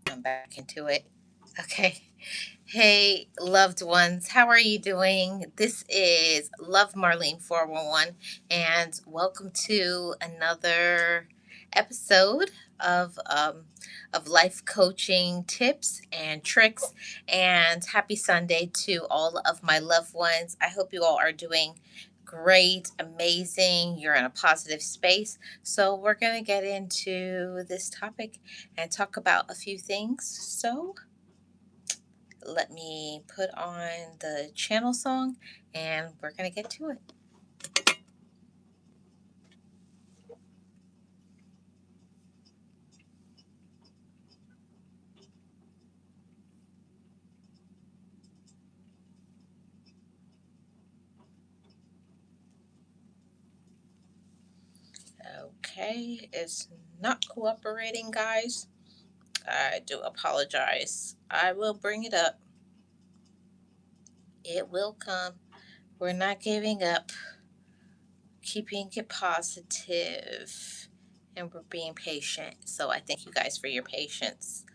I'm back into it. Okay. Hey, loved ones, how are you doing? This is Love Marlene 411, and welcome to another episode of life coaching tips and tricks. And happy Sunday to all of my loved ones. I hope you all are doing great, amazing. You're in a positive space. So we're gonna get into this topic and talk about a few things. So let me put on the channel song and we're going to get to it. Okay, it's not cooperating, guys. I do apologize. I will bring it up. It will come. We're not giving up, keeping it positive, and we're being patient. So I thank you guys for your patience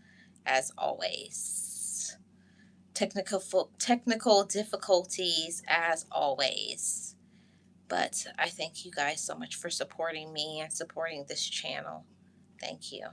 as always. Technical difficulties as always. But I thank you guys so much for supporting me and supporting this channel. Thank you.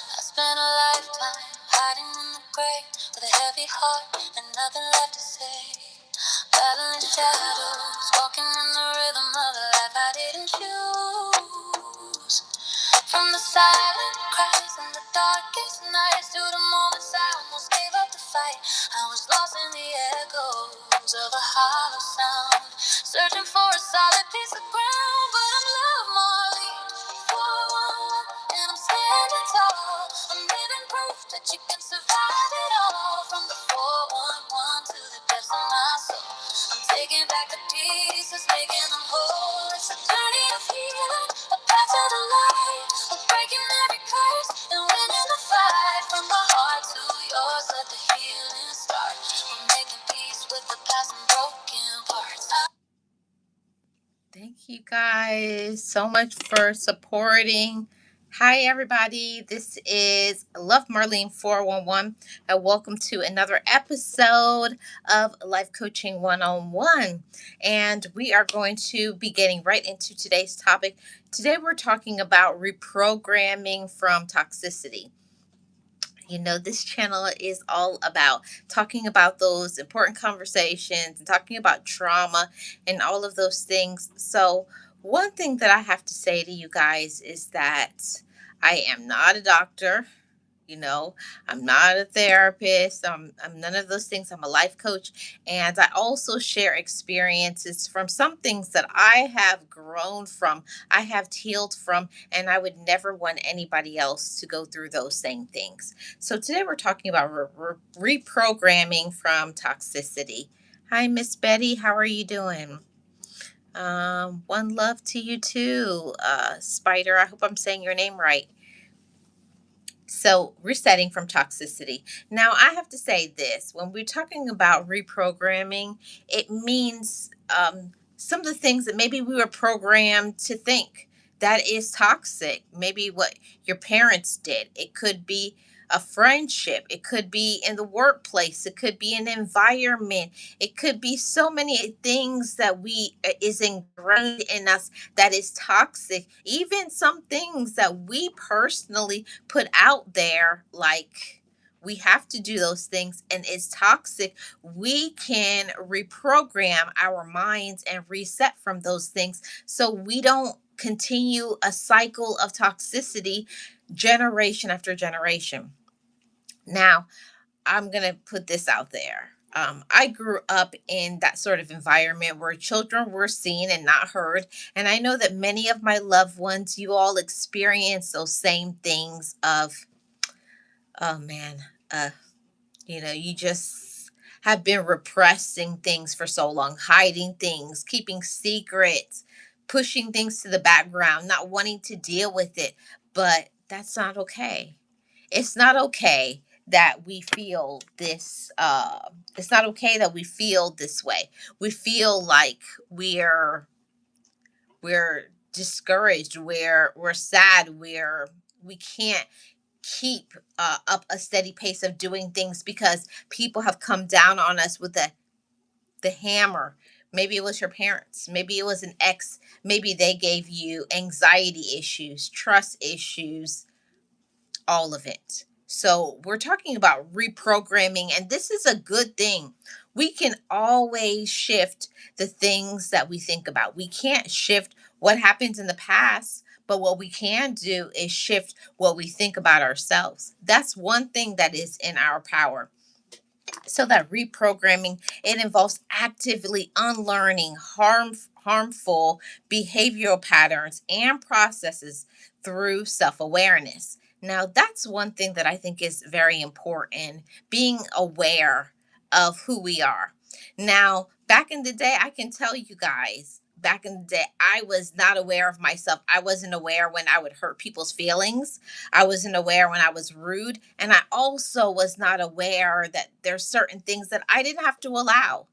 I spent a lifetime hiding in the grave with a heavy heart and nothing left to say. Battling shadows, walking in the rhythm of a life I didn't choose. From the silent cries and the darkest nights to the moments I almost gave up the fight, I was lost in the echoes of a hollow sound, searching for a solid piece of ground. But I'm Love Marlene, 411, and I'm standing tall. I'm living proof that you can survive it all. From the 411 to the depths of my soul, I'm taking back the pieces, making them whole. It's a journey of healing, a path to the light, of breaking every curse and winning the fight. From my heart to yours, let the healing start. We're making peace with the past and broken parts. Thank you guys so much for supporting. Hi, everybody. This is Love Marlene 411, and welcome to another episode of Life Coaching 101. And we are going to be getting right into today's topic. Today, we're talking about reprogramming from toxicity. You know, this channel is all about talking about those important conversations and talking about trauma and all of those things. So, one thing that I have to say to you guys is that I am not a doctor. You know, I'm not a therapist. I'm none of those things. I'm a life coach. And I also share experiences from some things that I have grown from, I have healed from, and I would never want anybody else to go through those same things. So today we're talking about reprogramming from toxicity. Hi, Miss Betty. How are you doing? One love to you too, Spider. I hope I'm saying your name right. So, resetting from toxicity. Now, I have to say this when we're talking about reprogramming, it means some of the things that maybe we were programmed to think that is toxic. Maybe what your parents did. It could be a friendship, it could be in the workplace, it could be an environment, it could be so many things that we is ingrained in us that is toxic. Even some things that we personally put out there, like we have to do those things and it's toxic. We can reprogram our minds and reset from those things so we don't continue a cycle of toxicity generation after generation. Now, I'm going to put this out there. I grew up in that sort of environment where children were seen and not heard. And I know that many of my loved ones, you all experience those same things of, oh man, uh, you just have been repressing things for so long, hiding things, keeping secrets, pushing things to the background, not wanting to deal with it. But that's not okay. It's not okay that we feel this. It's not okay that we feel this way. We feel like we're discouraged. We're sad. We can't keep up a steady pace of doing things because people have come down on us with the hammer. Maybe it was your parents. Maybe it was an ex. Maybe they gave you anxiety issues, trust issues, all of it. So, we're talking about reprogramming, and this is a good thing. We can always shift the things that we think about. We can't shift what happens in the past, but what we can do is shift what we think about ourselves. That's one thing that is in our power. So that reprogramming, it involves actively unlearning harmful behavioral patterns and processes through self-awareness. Now, that's one thing that I think is very important, being aware of who we are. Now, back in the day, I can tell you guys, back in the day, I was not aware of myself. I wasn't aware when I would hurt people's feelings. I wasn't aware when I was rude. And I also was not aware that there's certain things that I didn't have to allow.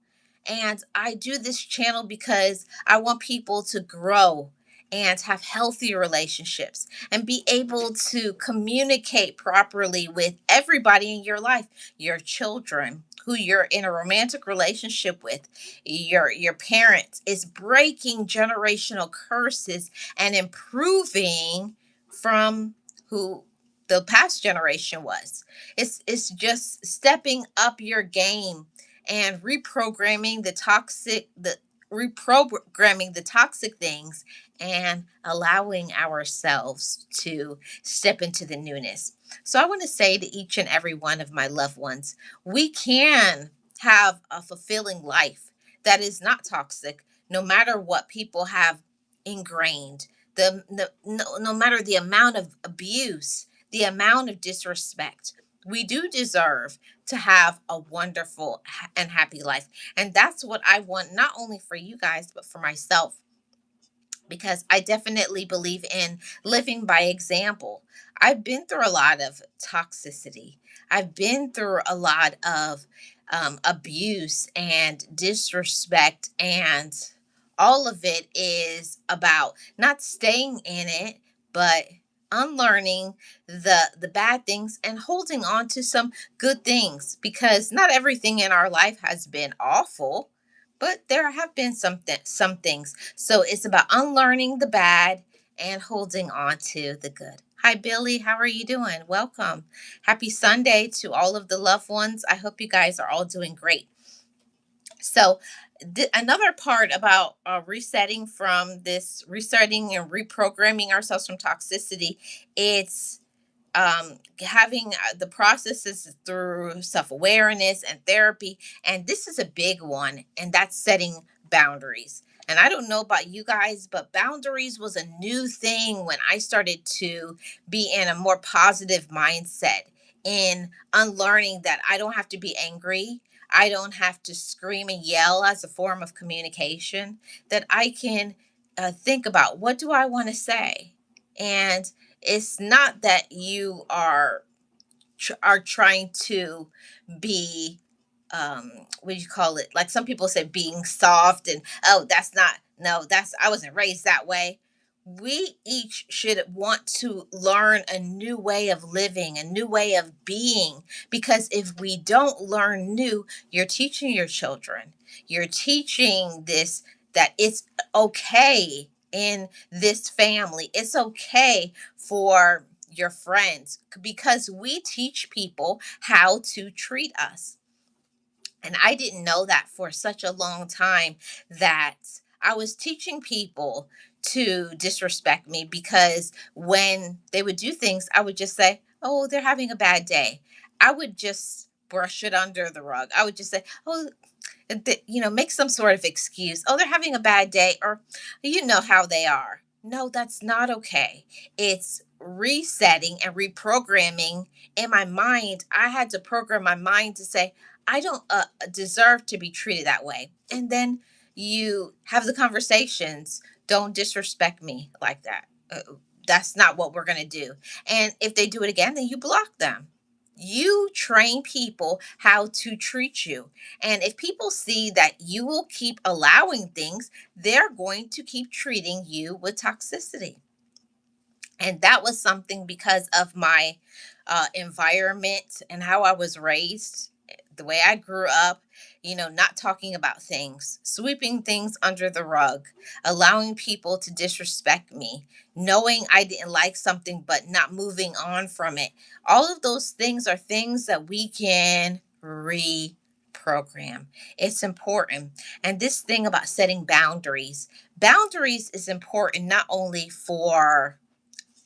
And I do this channel because I want people to grow and have healthy relationships and be able to communicate properly with everybody in your life, your children, who you're in a romantic relationship with, your parents, is breaking generational curses and improving from who the past generation was. It's just stepping up your game and reprogramming the toxic things and allowing ourselves to step into the newness. So I want to say to each and every one of my loved ones, we can have a fulfilling life that is not toxic, no matter what people have ingrained, no matter the amount of abuse, the amount of disrespect. We do deserve to have a wonderful and happy life. And that's what I want, not only for you guys, but for myself, because I definitely believe in living by example. I've been through a lot of toxicity. I've been through a lot of abuse and disrespect, and all of it is about not staying in it, but unlearning the bad things and holding on to some good things, because not everything in our life has been awful, but there have been some things. So it's about unlearning the bad and holding on to the good. Hi, Billy. How are you doing? Welcome. Happy Sunday to all of the loved ones. I hope you guys are all doing great. So, another part about resetting and reprogramming ourselves from toxicity, it's having the processes through self awareness and therapy. And this is a big one, and that's setting boundaries. And I don't know about you guys, but boundaries was a new thing when I started to be in a more positive mindset, in unlearning that I don't have to be angry. I don't have to scream and yell as a form of communication, that I can think about, what do I want to say? And it's not that you are trying to be what do you call it, like some people say, being soft, and oh, that's not, no, that's, I wasn't raised that way. We each should want to learn a new way of living, a new way of being, because if we don't learn new, you're teaching your children, you're teaching this, that it's okay in this family, it's okay for your friends, because we teach people how to treat us. And I didn't know that for such a long time, that I was teaching people to disrespect me, because when they would do things, I would just say, oh, they're having a bad day. I would just brush it under the rug. I would just say, oh, make some sort of excuse. Oh, they're having a bad day, or you know how they are. No, that's not okay. It's resetting and reprogramming in my mind. I had to program my mind to say, I don't deserve to be treated that way. And then you have the conversations. Don't disrespect me like that. That's not what we're going to do. And if they do it again, then you block them. You train people how to treat you. And if people see that you will keep allowing things, they're going to keep treating you with toxicity. And that was something because of my environment and how I was raised, the way I grew up, not talking about things, sweeping things under the rug, allowing people to disrespect me, knowing I didn't like something but not moving on from it. All of those things are things that we can reprogram. It's important. And this thing about setting boundaries is important not only for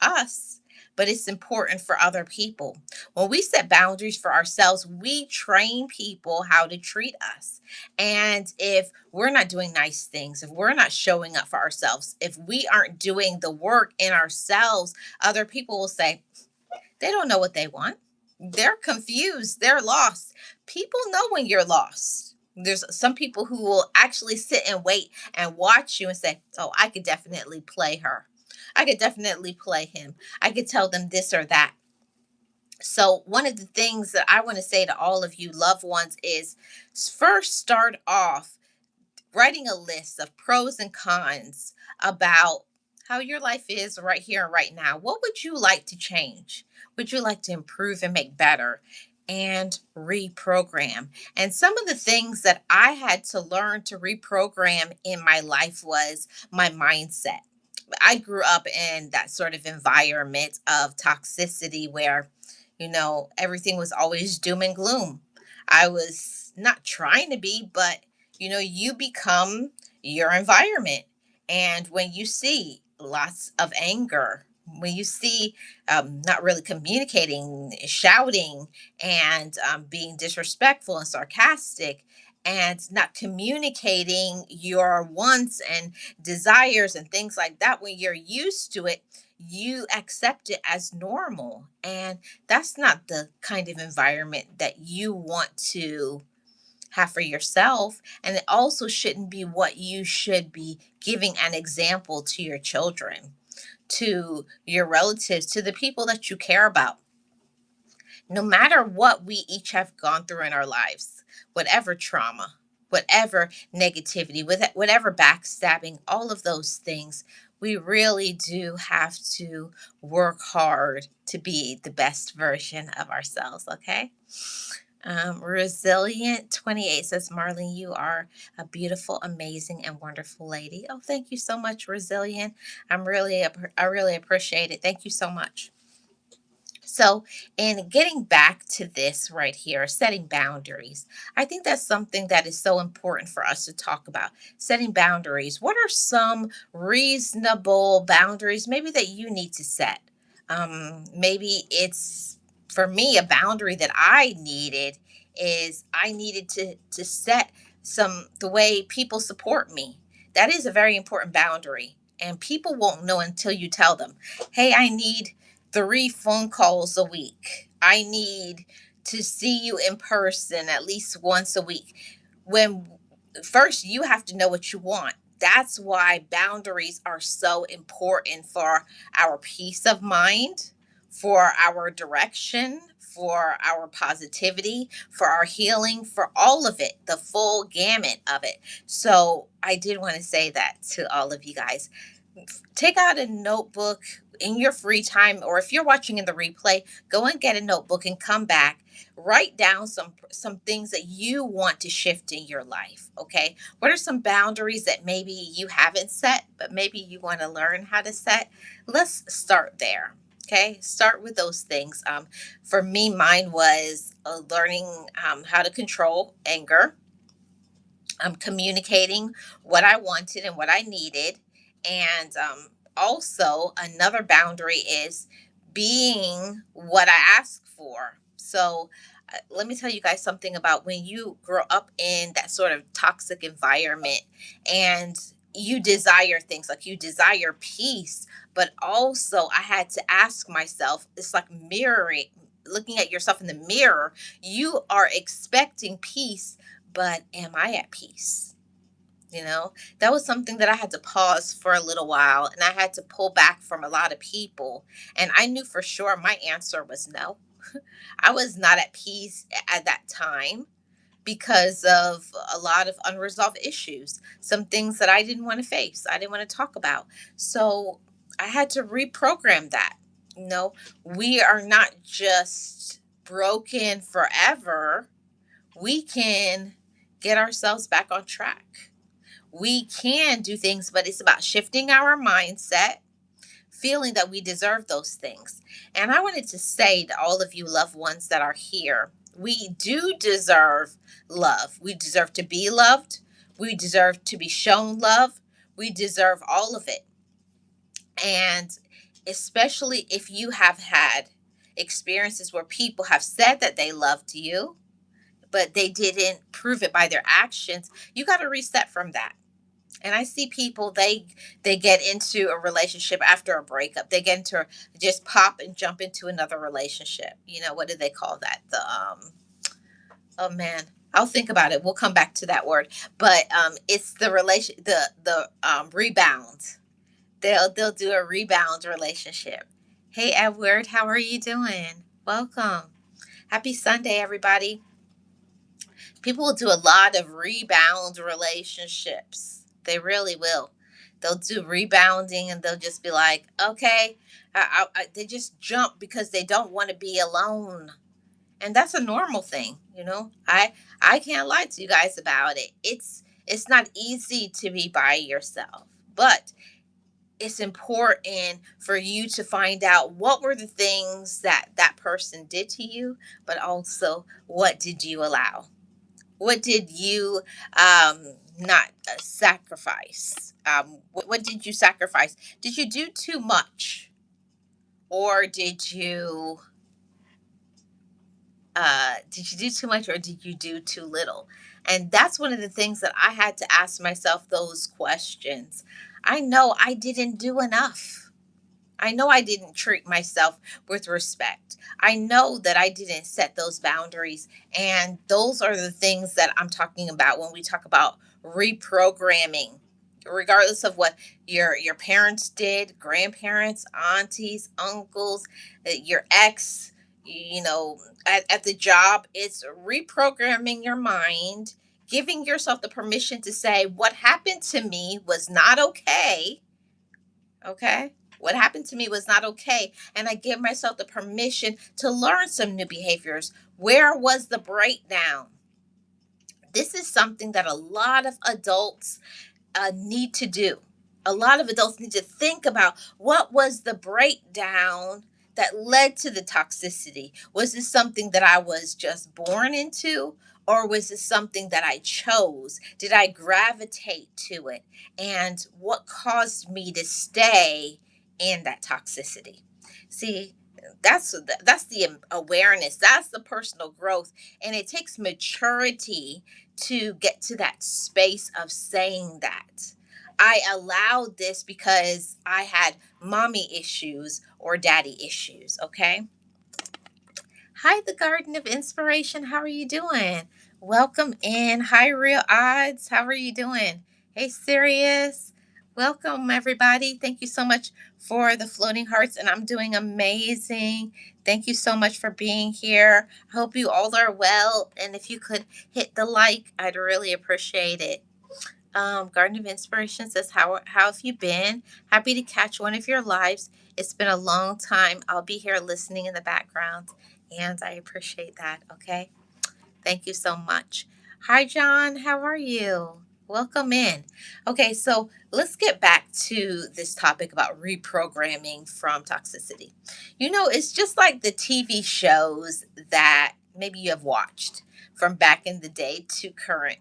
us, but it's important for other people. When we set boundaries for ourselves, we train people how to treat us. And if we're not doing nice things, if we're not showing up for ourselves, if we aren't doing the work in ourselves, other people will say, they don't know what they want. They're confused. They're lost. People know when you're lost. There's some people who will actually sit and wait and watch you and say, oh, I could definitely play her. I could definitely play him. I could tell them this or that. So, one of the things that I want to say to all of you loved ones is first start off writing a list of pros and cons about how your life is right here and right now. What would you like to change? Would you like to improve and make better? And reprogram. And some of the things that I had to learn to reprogram in my life was my mindset. I grew up in that sort of environment of toxicity where, everything was always doom and gloom. I was not trying to be, but you become your environment. And when you see lots of anger, when you see not really communicating, shouting, and being disrespectful and sarcastic, and not communicating your wants and desires and things like that, when you're used to it, you accept it as normal. And that's not the kind of environment that you want to have for yourself. And it also shouldn't be what you should be giving an example to your children, to your relatives, to the people that you care about. No matter what we each have gone through in our lives, whatever trauma, whatever negativity, with whatever backstabbing, all of those things, we really do have to work hard to be the best version of ourselves, okay? Resilient 28 says, Marlene, you are a beautiful, amazing, and wonderful lady. Oh, thank you so much, Resilient. I really appreciate it. Thank you so much. So, in getting back to this right here, setting boundaries, I think that's something that is so important for us to talk about. Setting boundaries. What are some reasonable boundaries maybe that you need to set? Maybe it's for me a boundary that I needed is I needed to set the way people support me. That is a very important boundary. And people won't know until you tell them, hey, I need 3 phone calls a week. I need to see you in person at least once a week. When first you have to know what you want. That's why boundaries are so important for our peace of mind, for our direction, for our positivity, for our healing, for all of it, the full gamut of it. So I did want to say that to all of you guys. Take out a notebook in your free time, or if you're watching in the replay, go and get a notebook and come back, write down some things that you want to shift in your life. Okay, what are some boundaries that maybe you haven't set but maybe you want to learn how to set? Let's start there. Okay, start with those things. For me, mine was learning how to control anger. Communicating what I wanted and what I needed. And also, another boundary is being what I ask for. So, let me tell you guys something about when you grow up in that sort of toxic environment and you desire things, like you desire peace, but also I had to ask myself, it's like mirroring, looking at yourself in the mirror. You are expecting peace, but am I at peace? You know, that was something that I had to pause for a little while, and I had to pull back from a lot of people. And I knew for sure my answer was no. I was not at peace at that time because of a lot of unresolved issues, some things that I didn't want to face, I didn't want to talk about. So I had to reprogram that. You know, we are not just broken forever, we can get ourselves back on track. We can do things, but it's about shifting our mindset, feeling that we deserve those things. And I wanted to say to all of you loved ones that are here, we do deserve love. We deserve to be loved. We deserve to be shown love. We deserve all of it. And especially if you have had experiences where people have said that they loved you, but they didn't prove it by their actions, you got to reset from that. And I see people, they get into a relationship after a breakup. They get into, just pop and jump into another relationship. You know, what do they call that? The oh man, I'll think about it. We'll come back to that word. But it's the relation, the rebound. They'll do a rebound relationship. Hey Edward, how are you doing? Welcome. Happy Sunday, everybody. People will do a lot of rebound relationships. They really will. They'll do rebounding and they'll just be like, okay, they just jump because they don't want to be alone. And that's a normal thing, you know. I can't lie to you guys about it. It's not easy to be by yourself, but it's important for you to find out what were the things that that person did to you, but also what did you allow? What did you not sacrifice? What did you sacrifice? Did you do too much, or did you do too much, or did you do too little? And that's one of the things that I had to ask myself, those questions. I know I didn't do enough. I know I didn't treat myself with respect. I know that I didn't set those boundaries. And those are the things that I'm talking about when we talk about reprogramming. Regardless of what your parents did, grandparents, aunties, uncles, your ex, you know, at the job, it's reprogramming your mind, giving yourself the permission to say, what happened to me was not okay. Okay. What happened to me was not okay. And I give myself the permission to learn some new behaviors. Where was the breakdown? This is something that a lot of adults need to do. A lot of adults need to think about, what was the breakdown that led to the toxicity? Was this something that I was just born into? Or was this something that I chose? Did I gravitate to it? And what caused me to stay in that toxicity? See, that's the awareness. That's the personal growth, and it takes maturity to get to that space of saying that. I allowed this because I had mommy issues or daddy issues, okay? Hi, the Garden of Inspiration. How are you doing? Welcome in. Hi, Real Odds. How are you doing? Hey, Sirius. Welcome, everybody. Thank you so much for the floating hearts, and I'm doing amazing. Thank you so much for being here. I hope you all are well, and if you could hit the like, I'd really appreciate it. Garden of Inspiration says, how have you been? Happy to catch one of your lives. It's been a long time. I'll be here listening in the background, and I appreciate that. Okay. Thank you so much. Hi, John. How are you? Welcome in. Okay, so let's get back to this topic about reprogramming from toxicity. You know, it's just like the TV shows that maybe you have watched from back in the day to current.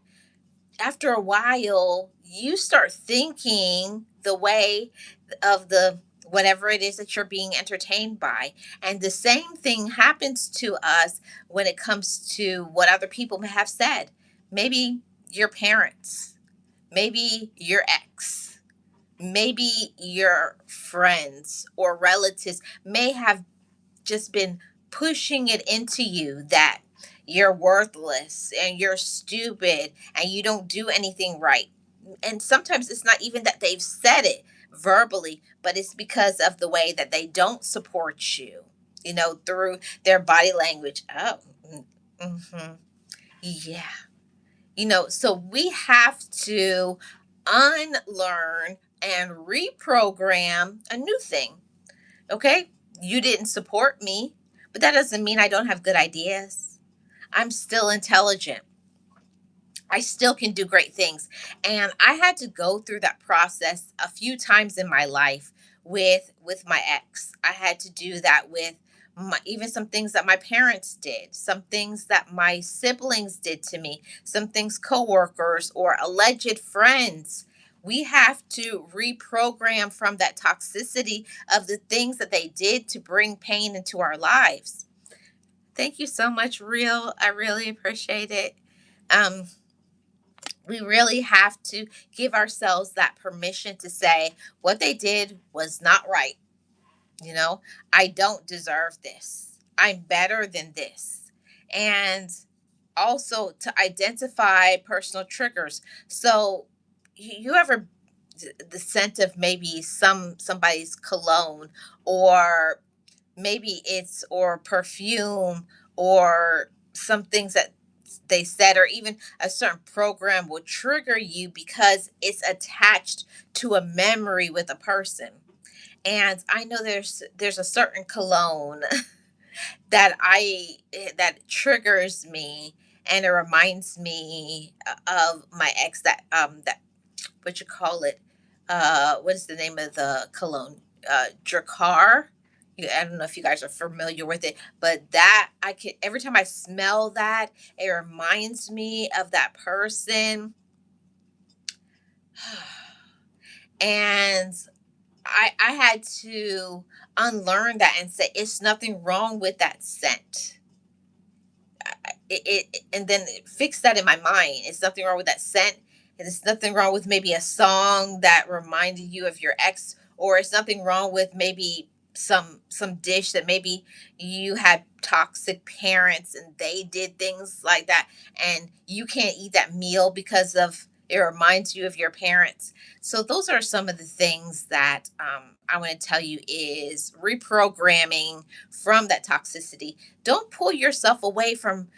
After a while, you start thinking the way of the whatever it is that you're being entertained by. And the same thing happens to us when it comes to what other people may have said. Maybe your parents, maybe your ex, maybe your friends or relatives may have just been pushing it into you that you're worthless and you're stupid and you don't do anything right. And sometimes it's not even that they've said it verbally, but it's because of the way that they don't support you, through their body language. Oh, mm-hmm. Yeah. So we have to unlearn and reprogram a new thing. Okay? You didn't support me, but that doesn't mean I don't have good ideas. I'm still intelligent. I still can do great things. And I had to go through that process a few times in my life with my ex. I had to do that with even some things that my parents did, some things that my siblings did to me, some things coworkers or alleged friends. We have to reprogram from that toxicity of the things that they did to bring pain into our lives. Thank you so much, Real. I really appreciate it. Um, we really have to give ourselves that permission to say what they did was not right. You know, I don't deserve this. I'm better than this. And also to identify personal triggers. So, you ever the scent of maybe somebody's cologne, or maybe it's or perfume, or some things that they said, or even a certain program will trigger you because it's attached to a memory with a person. And I know there's a certain cologne that triggers me, and it reminds me of my ex, that what you call it, what is the name of the cologne, Dracar. I don't know if you guys are familiar with it, but that I can, every time I smell that, it reminds me of that person. And I had to unlearn that and say it's nothing wrong with that scent. And then fix that in my mind. It's nothing wrong with that scent. And it's nothing wrong with maybe a song that reminded you of your ex, or it's nothing wrong with maybe some dish that maybe you had toxic parents and they did things like that, and you can't eat that meal because of it reminds you of your parents. So those are some of the things that I want to tell you is reprogramming from that toxicity. Don't pull yourself away from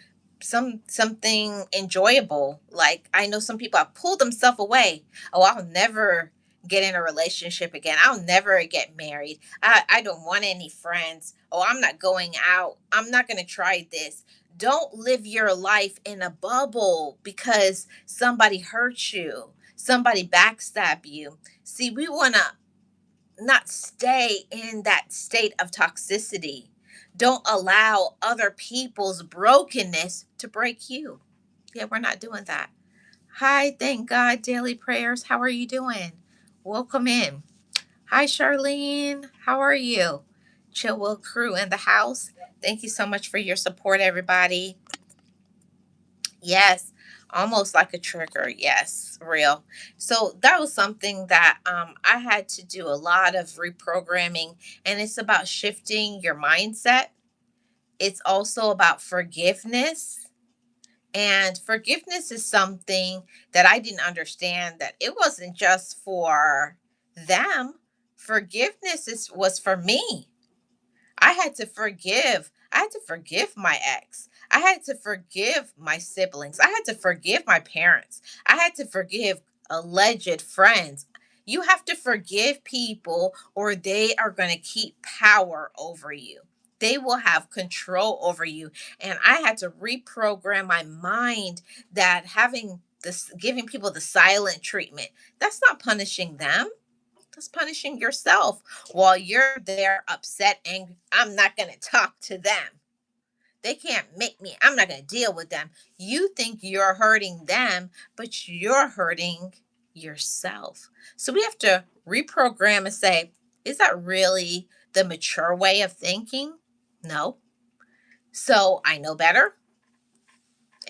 something enjoyable. Like, I know some people have pulled themselves away. Oh, I'll never get in a relationship again. I'll never get married. I don't want any friends. Oh, I'm not going out. I'm not going to try this. Don't live your life in a bubble because somebody hurt you, somebody backstab you. See, we want to not stay in that state of toxicity. Don't allow other people's brokenness to break you. Yeah, we're not doing that. Hi, thank God, Daily Prayers. How are you doing? Welcome in. Hi, Charlene. How are you? Chill Will Crew in the house. Thank you so much for your support, everybody. Yes, almost like a trigger. Yes, real. So that was something that I had to do a lot of reprogramming, and it's about shifting your mindset. It's also about forgiveness. And forgiveness is something that I didn't understand, that it wasn't just for them. Forgiveness was for me. I had to forgive. I had to forgive my ex. I had to forgive my siblings. I had to forgive my parents. I had to forgive alleged friends. You have to forgive people, or they are going to keep power over you. They will have control over you. And I had to reprogram my mind that having this, giving people the silent treatment, that's not punishing them, that's punishing yourself while you're there upset, angry. I'm not going to talk to them. They can't make me. I'm not going to deal with them. You think you're hurting them, but you're hurting yourself. So we have to reprogram and say, is that really the mature way of thinking? No. So I know better.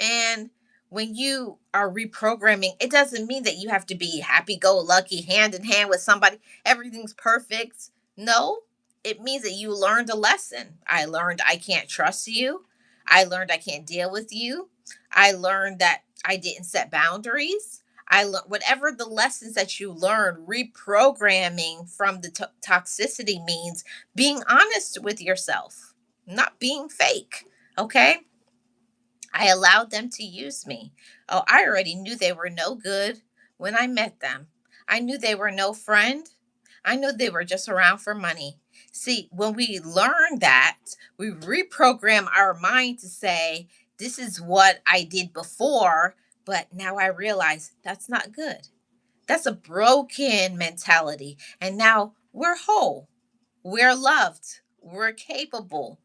And when you are reprogramming, it doesn't mean that you have to be happy go lucky, hand in hand with somebody, everything's perfect. No, it means that you learned a lesson. I learned I can't trust you. I learned I can't deal with you. I learned that I didn't set boundaries. I learned whatever the lessons that you learn. Reprogramming from the toxicity means being honest with yourself, not being fake. Okay, I allowed them to use me. Oh, I already knew they were no good when I met them. I knew they were no friend. I knew they were just around for money. See, when we learn that, we reprogram our mind to say, this is what I did before, but now I realize that's not good. That's a broken mentality. And now we're whole. We're loved. We're capable.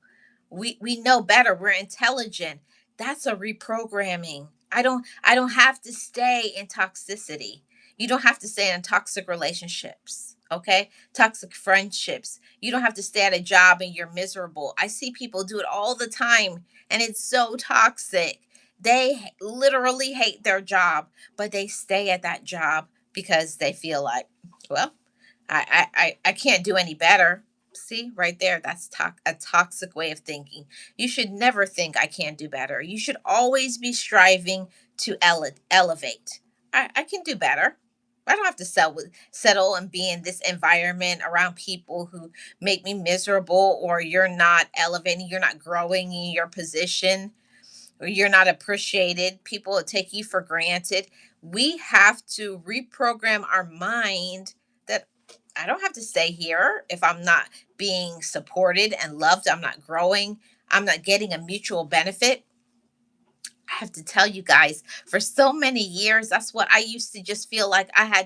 We know better. We're intelligent. That's a reprogramming. I don't have to stay in toxicity. You don't have to stay in toxic relationships. Okay? Toxic friendships. You don't have to stay at a job and you're miserable. I see people do it all the time and it's so toxic. They literally hate their job, but they stay at that job because they feel like, well, I can't do any better. See, right there, that's a toxic way of thinking. You should never think I can't do better. You should always be striving to elevate. I can do better. I don't have to settle and be in this environment around people who make me miserable, or you're not elevating, you're not growing in your position, or you're not appreciated. People will take you for granted. We have to reprogram our mind that I don't have to stay here if I'm not being supported and loved. I'm not growing. I'm not getting a mutual benefit. I have to tell you guys, for so many years, that's what I used to just feel like I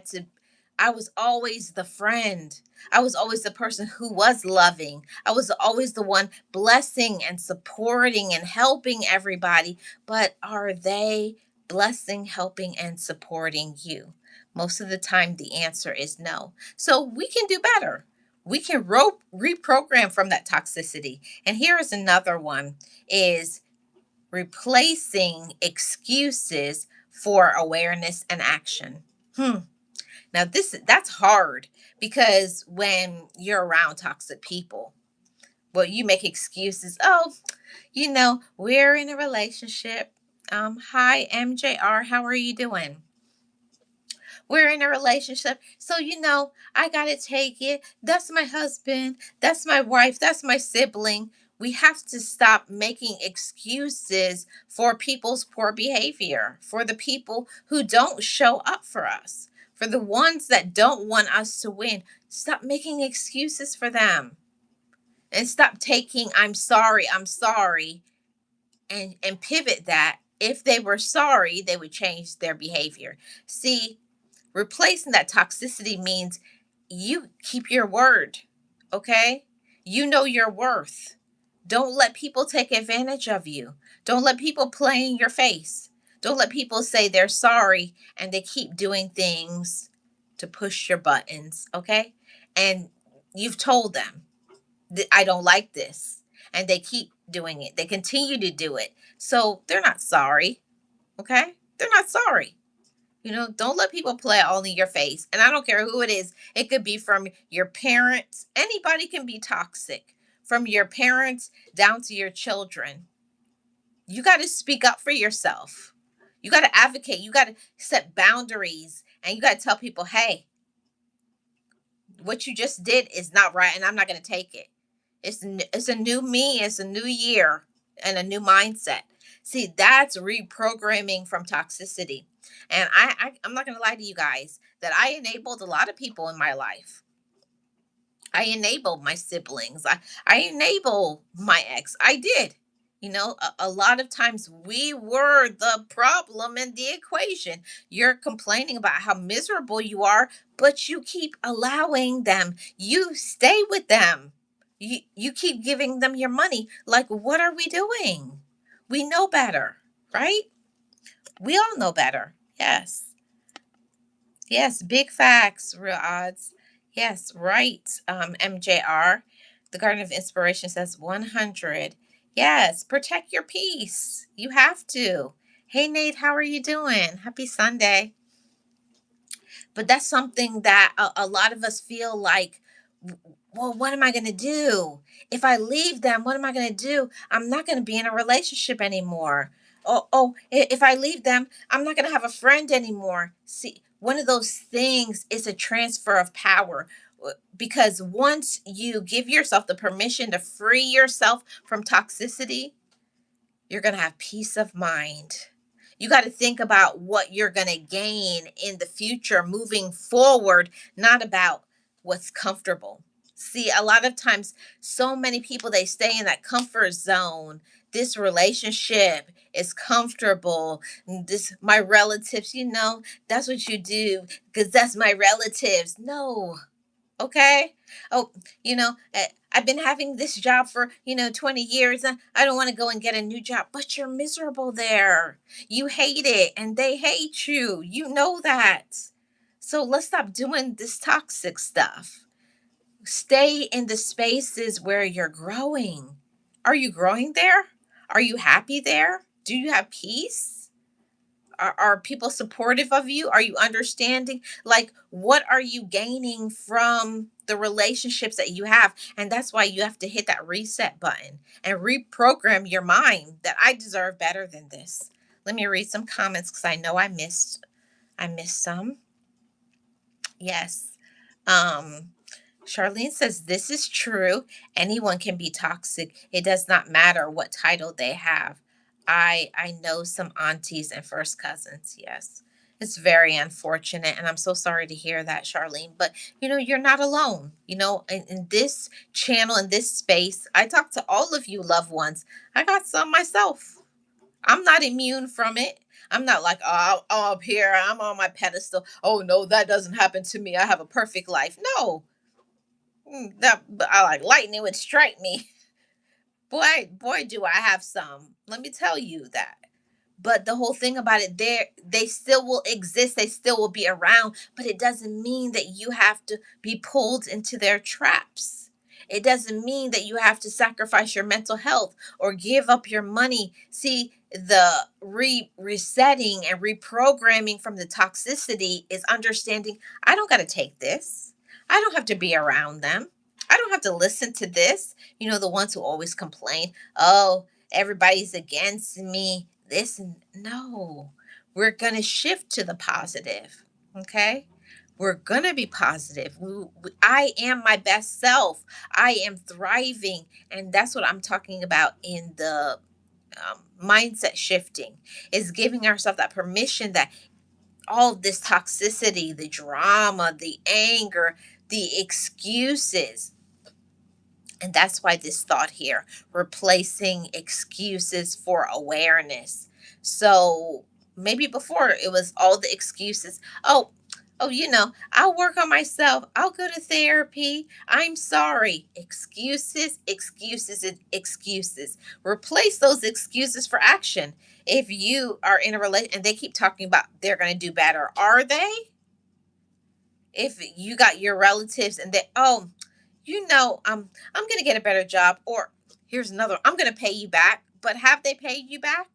was always the friend. I was always the person who was loving. I was always the one blessing and supporting and helping everybody. But are they blessing, helping, and supporting you? Most of the time, the answer is no. So we can do better. We can reprogram from that toxicity. And here is another one is replacing excuses for awareness and action. Now that's hard because when you're around toxic people, well, you make excuses. Oh, we're in a relationship. Hi MJR, how are you doing? We're in a relationship. So, I got to take it. That's my husband. That's my wife. That's my sibling. We have to stop making excuses for people's poor behavior, for the people who don't show up for us, for the ones that don't want us to win. Stop making excuses for them and stop taking I'm sorry, and pivot that. If they were sorry, they would change their behavior. See, replacing that toxicity means you keep your word, okay? You know your worth. Don't let people take advantage of you. Don't let people play in your face. Don't let people say they're sorry and they keep doing things to push your buttons, okay? And you've told them that I don't like this, and they keep doing it. They continue to do it. So they're not sorry, okay? They're not sorry. Don't let people play all in your face. And I don't care who it is. It could be from your parents. Anybody can be toxic. From your parents down to your children. You got to speak up for yourself. You got to advocate. You got to set boundaries. And you got to tell people, hey, what you just did is not right. And I'm not going to take it. It's a new me. It's a new year and a new mindset. See, that's reprogramming from toxicity. And I'm not going to lie to you guys that I enabled a lot of people in my life. I enabled my siblings. I enabled my ex. I did. A lot of times we were the problem in the equation. You're complaining about how miserable you are, but you keep allowing them. You stay with them. You keep giving them your money. Like, what are we doing? We know better, right? We all know better. Yes. Yes, big facts, real odds. Yes, right. MJR. The Garden of Inspiration says 100. Yes, protect your peace. You have to. Hey, Nate, how are you doing? Happy Sunday. But that's something that a lot of us feel like, well, what am I going to do? If I leave them, what am I going to do? I'm not going to be in a relationship anymore. If I leave them, I'm not going to have a friend anymore. See, one of those things is a transfer of power, because once you give yourself the permission to free yourself from toxicity, you're going to have peace of mind. You got to think about what you're going to gain in the future moving forward, not about what's comfortable. See, a lot of times, so many people, they stay in that comfort zone. This relationship is comfortable. This, my relatives, that's what you do because that's my relatives. No, okay. Oh, I've been having this job for 20 years, and I don't want to go and get a new job. But you're miserable there. You hate it and they hate you, that. So let's stop doing this toxic stuff. Stay in the spaces where you're growing. Are you growing there? Are you happy there? Do you have peace? Are people supportive of you? Are you understanding? Like, what are you gaining from the relationships that you have? And that's why you have to hit that reset button and reprogram your mind that I deserve better than this. Let me read some comments because I know I missed some. Yes. Um, Charlene says, this is true. Anyone can be toxic. It does not matter what title they have. I know some aunties and first cousins. Yes. It's very unfortunate. And I'm so sorry to hear that, Charlene. But, you're not alone. In this channel, in this space, I talk to all of you loved ones. I got some myself. I'm not immune from it. I'm not like, oh, up here, I'm on my pedestal. Oh, no, that doesn't happen to me. I have a perfect life. No, that I like lightning would strike me. Boy, do I have some. Let me tell you that. But the whole thing about it, they still will exist. They still will be around. But it doesn't mean that you have to be pulled into their traps. It doesn't mean that you have to sacrifice your mental health or give up your money. See, the resetting and reprogramming from the toxicity is understanding I don't got to take this. I don't have to be around them. I don't have to listen to this. The ones who always complain, oh, everybody's against me. This, no. We're going to shift to the positive. Okay? We're going to be positive. I am my best self. I am thriving. And that's what I'm talking about in the mindset shifting, is giving ourselves that permission that all this toxicity, the drama, the anger, the excuses, and that's why this thought here, replacing excuses for awareness. So maybe before it was all the excuses. Oh, I'll work on myself. I'll go to therapy. I'm sorry. Excuses, excuses, and excuses. Replace those excuses for action. If you are in a relationship and they keep talking about they're going to do better, are they? If you got your relatives and they, oh, I'm going to get a better job, or here's another, I'm going to pay you back. But have they paid you back?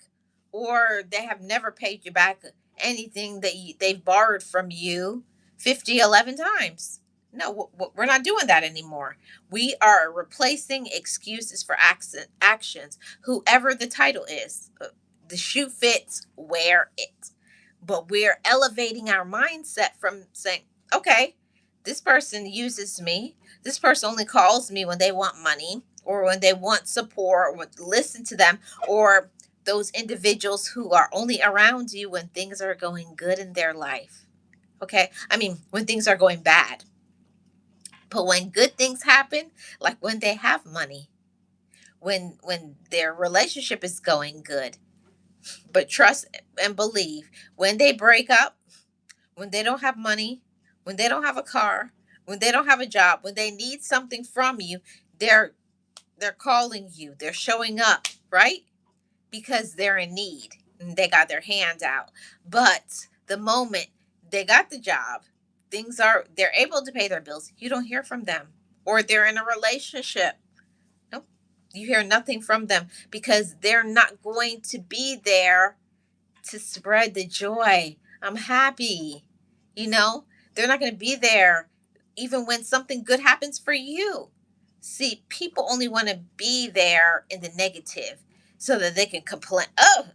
Or they have never paid you back anything that they've borrowed from you 11 times. No, we're not doing that anymore. We are replacing excuses for actions, whoever the title is. The shoe fits, wear it. But we're elevating our mindset from saying, okay, this person uses me. This person only calls me when they want money or when they want support, or listen to them, or those individuals who are only around you when things are going good in their life. Okay? I mean, when things are going bad. But when good things happen, like when they have money, when their relationship is going good, but trust and believe, when they break up, when they don't have money, when they don't have a car, when they don't have a job, when they need something from you, they're calling you, they're showing up, right? Because they're in need and they got their hand out. But the moment they got the job, they're able to pay their bills, you don't hear from them. Or they're in a relationship. Nope. You hear nothing from them because they're not going to be there to spread the joy. I'm happy. You know, they're not going to be there even when something good happens for you. See, people only want to be there in the negative so that they can complain. Oh,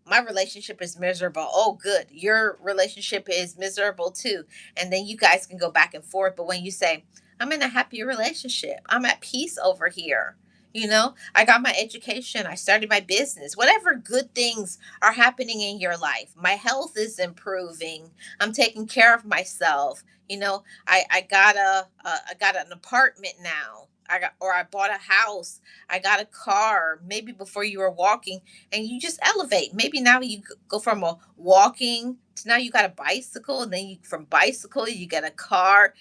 my relationship is miserable. Oh, good. Your relationship is miserable too. And then you guys can go back and forth. But when you say, I'm in a happy relationship, I'm at peace over here. You know, I got my education, I started my business, whatever good things are happening in your life. My health is improving. I'm taking care of myself. You know, I got I got an apartment now. I bought a house. I got a car. Maybe before you were walking, and you just elevate. Maybe now you go from a walking to now you got a bicycle, and then you from bicycle you get a car.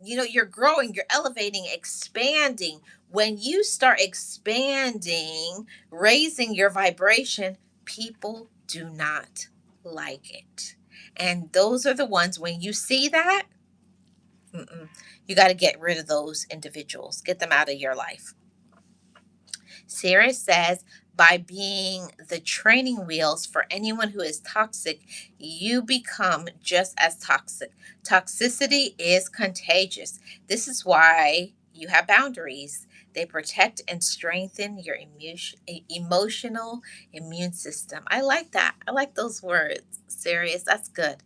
You know, you're growing, you're elevating, expanding. When you start expanding, raising your vibration, people do not like it. And those are the ones when you see that, you got to get rid of those individuals, get them out of your life. Sarah says, by being the training wheels for anyone who is toxic, you become just as toxic. Toxicity is contagious. This is why you have boundaries. They protect and strengthen your emotional immune system. I like that. I like those words. Serious. That's good.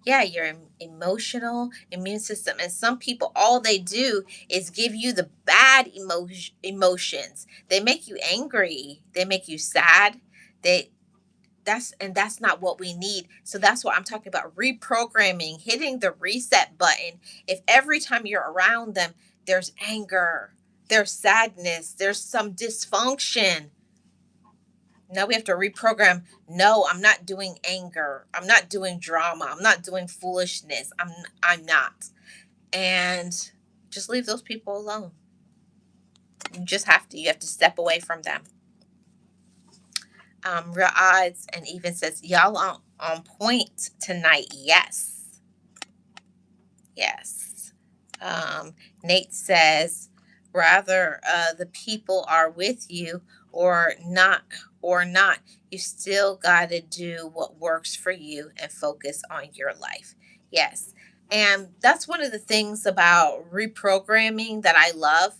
Yeah, your emotional immune system. And some people, all they do is give you the bad emotions. They make you angry. They make you sad. They that's not what we need. So that's what I'm talking about. Reprogramming, hitting the reset button. If every time you're around them, there's anger, there's sadness, there's some dysfunction. Now we have to reprogram. No, I'm not doing anger. I'm not doing drama. I'm not doing foolishness. I'm not. And just leave those people alone. You just have to. You have to step away from them. Real odds and even says, y'all on point tonight. Yes. Yes. Nate says, rather the people are with you or not, you still got to do what works for you and focus on your life. Yes. And that's one of the things about reprogramming that I love.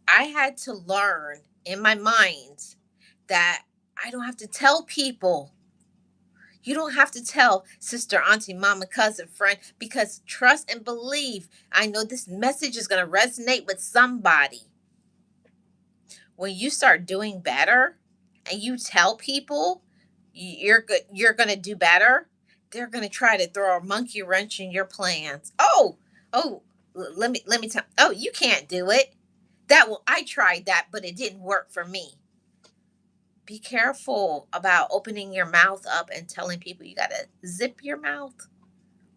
I had to learn in my mind that I don't have to tell people. You don't have to tell sister, auntie, mama, cousin, friend, because trust and believe. I know this message is going to resonate with somebody. When you start doing better and you tell people you're good, you're going to do better, they're going to try to throw a monkey wrench in your plans. Oh, let me tell. Oh, you can't do it. I tried that, but it didn't work for me. Be careful about opening your mouth up and telling people. You got to zip your mouth.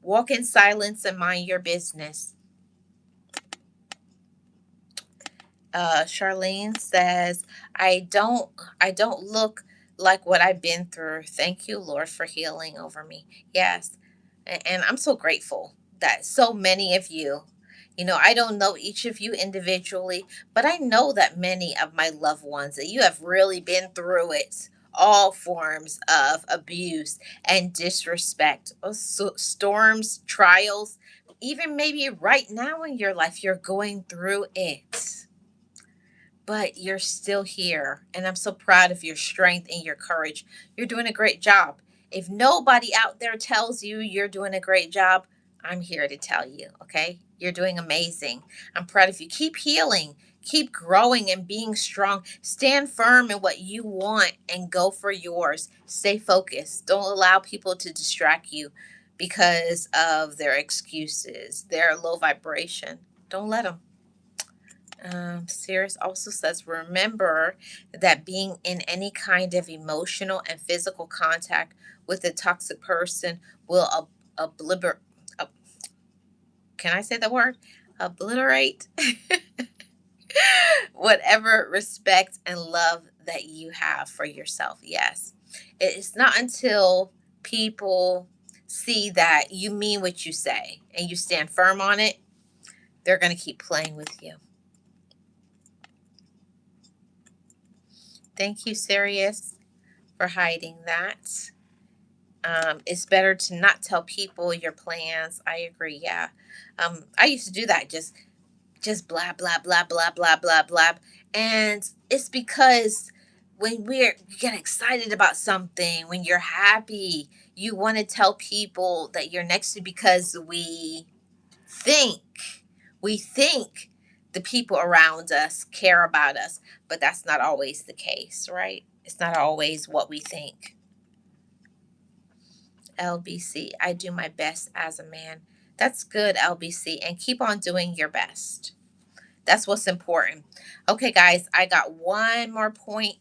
Walk in silence and mind your business. Charlene says, I don't look like what I've been through. Thank you, Lord, for healing over me. Yes. And I'm so grateful that so many of you, you know, I don't know each of you individually, but I know that many of my loved ones, that you have really been through it. All forms of abuse and disrespect, storms, trials, even maybe right now in your life, you're going through it, but you're still here. And I'm so proud of your strength and your courage. You're doing a great job. If nobody out there tells you you're doing a great job, I'm here to tell you, okay? You're doing amazing. I'm proud of you. Keep healing, keep growing and being strong. Stand firm in what you want and go for yours. Stay focused. Don't allow people to distract you because of their excuses, their low vibration. Don't let them. Sirius also says, remember that being in any kind of emotional and physical contact with a toxic person will obliterate. Can I say the word? Obliterate whatever respect and love that you have for yourself. Yes. It's not until people see that you mean what you say and you stand firm on it, they're going to keep playing with you. Thank you, Sirius, for hiding that. It's better to not tell people your plans. I agree. Yeah. I used to do that. Just blah blah blah blah blah blah blah, and it's because when you get excited about something, when you're happy, you want to tell people that you're next to, because think we think the people around us care about us, but that's not always the case, right? It's not always what we think. LBC, I do my best as a man. That's good, LBC, and keep on doing your best. That's what's important. Okay, guys, I got one more point.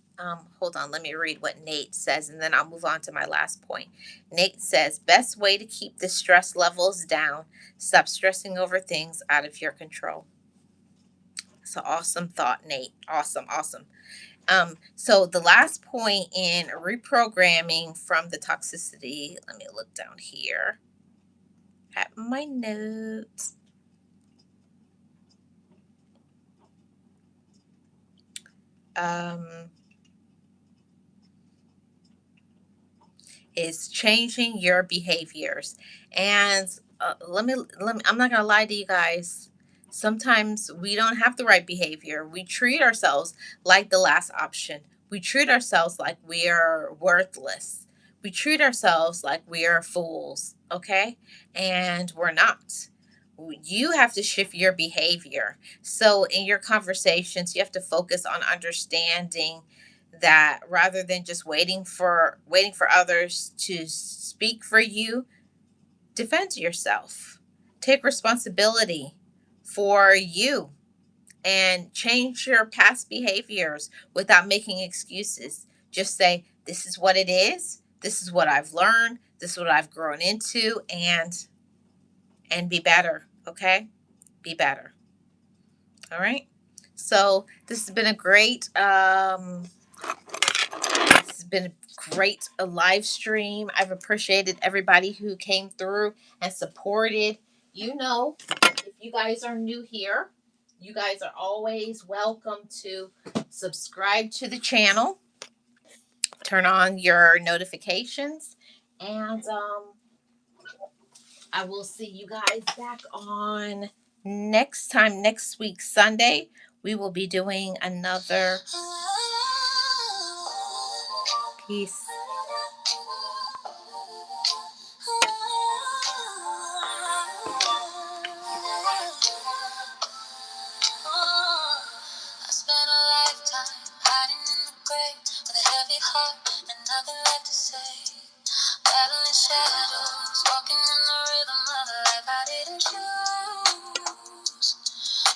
Hold on, let me read what Nate says, and then I'll move on to my last point. Nate says, best way to keep the stress levels down, stop stressing over things out of your control. It's an awesome thought, Nate. Awesome, awesome. So the last point in reprogramming from the toxicity, let me look down here at my notes. Is changing your behaviors. And I'm not going to lie to you guys. Sometimes we don't have the right behavior. We treat ourselves like the last option. We treat ourselves like we are worthless. We treat ourselves like we are fools, okay? And we're not. You have to shift your behavior. So in your conversations, you have to focus on understanding that rather than just waiting for others to speak for you, defend yourself. Take responsibility for you and change your past behaviors without making excuses. Just say, this is what it is. This is what I've learned. This is what I've grown into, and be better, okay? Be better. All right? So, this has been a great it's been a great live stream. I've appreciated everybody who came through and supported. If you guys are new here, you guys are always welcome to subscribe to the channel, turn on your notifications, and I will see you guys back on next week, Sunday. We will be doing another piece. I spent a lifetime hiding in the grave with a heavy heart and nothing left to say. Battling shadows, walking in the rhythm of a life I didn't choose.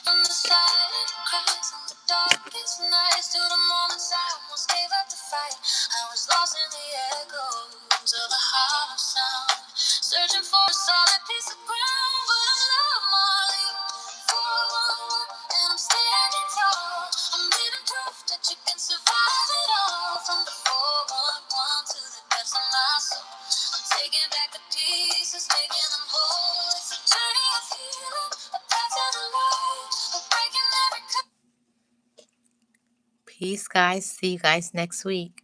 From the silent cries and the darkest nights to the moments I almost gave up the fight, I was lost in the echoes of a hollow sound, searching for a solid piece of ground. But I'm not Marlene, 411, and I'm standing tall. I'm living proof that you can survive it all. From the 411 to the depths of my soul, I'm taking back the pieces, making them whole. It's a journey of healing, a path to the light, a breaking every. Peace, guys. See you guys next week.